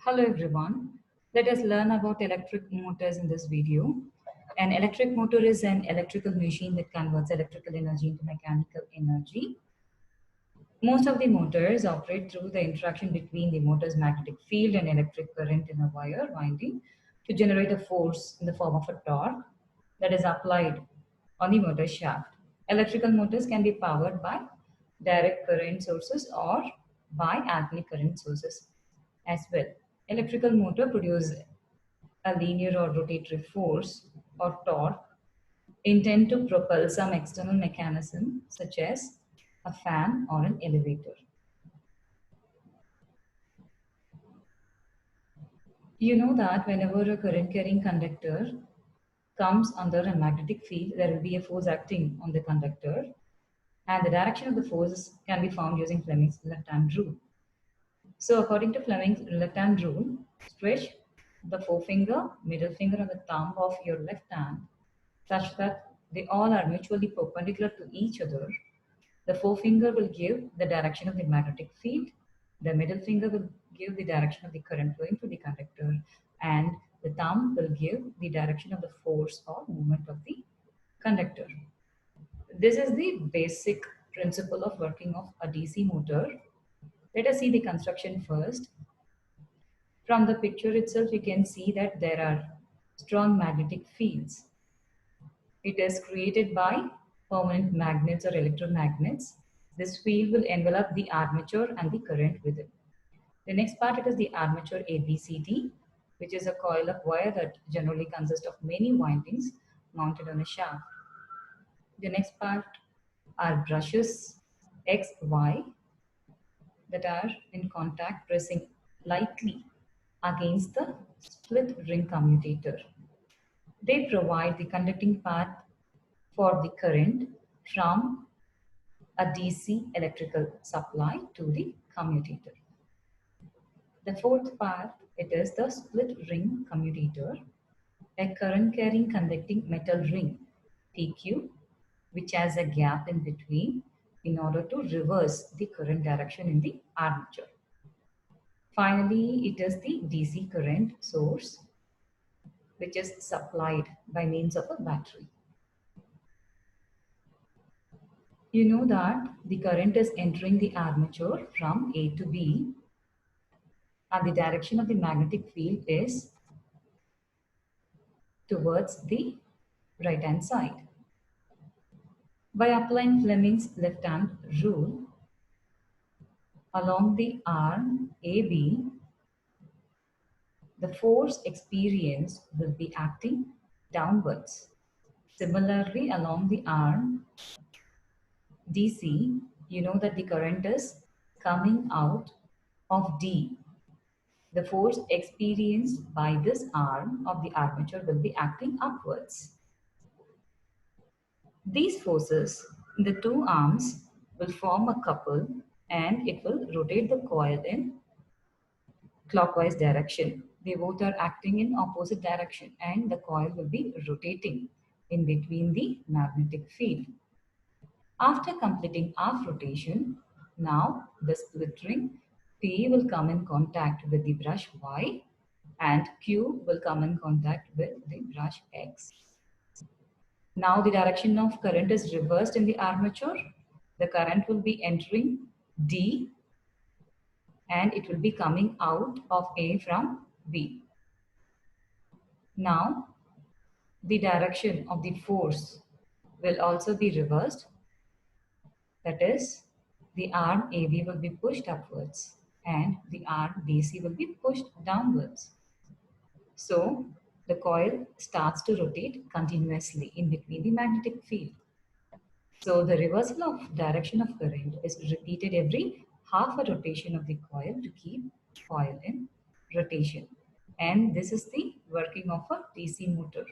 Hello everyone. Let us learn about electric motors in this video. An electric motor is an electrical machine that converts electrical energy into mechanical energy. Most of the motors operate through the interaction between the motor's magnetic field and electric current in a wire winding to generate a force in the form of a torque that is applied on the motor shaft. Electrical motors can be powered by direct current sources or by alternating current sources as well. Electrical motor produce a linear or rotatory force or torque intend to propel some external mechanism such as a fan or an elevator. You know that whenever a current carrying conductor comes under a magnetic field, there will be a force acting on the conductor, and the direction of the force can be found using Fleming's left-hand rule. So according to Fleming's left-hand rule, stretch the forefinger, middle finger and the thumb of your left hand such that they all are mutually perpendicular to each other. The forefinger will give the direction of the magnetic field, the middle finger will give the direction of the current flowing through the conductor, and the thumb will give the direction of the force or movement of the conductor. This is the basic principle of working of a DC motor. Let us see the construction first. From the picture itself, you can see that there are strong magnetic fields. It is created by permanent magnets or electromagnets. This field will envelop the armature and the current within. The next part it is the armature ABCD, which is a coil of wire that generally consists of many windings mounted on a shaft. The next part are brushes X, Y that are in contact pressing lightly against the split ring commutator. They provide the conducting path for the current from a DC electrical supply to the commutator. The fourth part, it is the split ring commutator, a current carrying conducting metal ring PQ, which has a gap in between in order to reverse the current direction in the armature. Finally, it is the DC current source, which is supplied by means of a battery. You know that the current is entering the armature from A to B, and the direction of the magnetic field is towards the right hand side. By applying Fleming's left hand rule along the arm AB, the force experienced will be acting downwards. Similarly, along the arm DC, you know that the current is coming out of D. The force experienced by this arm of the armature will be acting upwards. These forces in the two arms will form a couple and it will rotate the coil in clockwise direction. They both are acting in opposite direction and the coil will be rotating in between the magnetic field. After completing half rotation, now the split ring P will come in contact with the brush Y and Q will come in contact with the brush X. Now the direction of current is reversed in the armature. The current will be entering D and it will be coming out of A from B. Now the direction of the force will also be reversed. That is, the arm AB will be pushed upwards and the arm BC will be pushed downwards. So the coil starts to rotate continuously in between the magnetic field. So the reversal of direction of current is repeated every half a rotation of the coil to keep coil in rotation. And this is the working of a DC motor.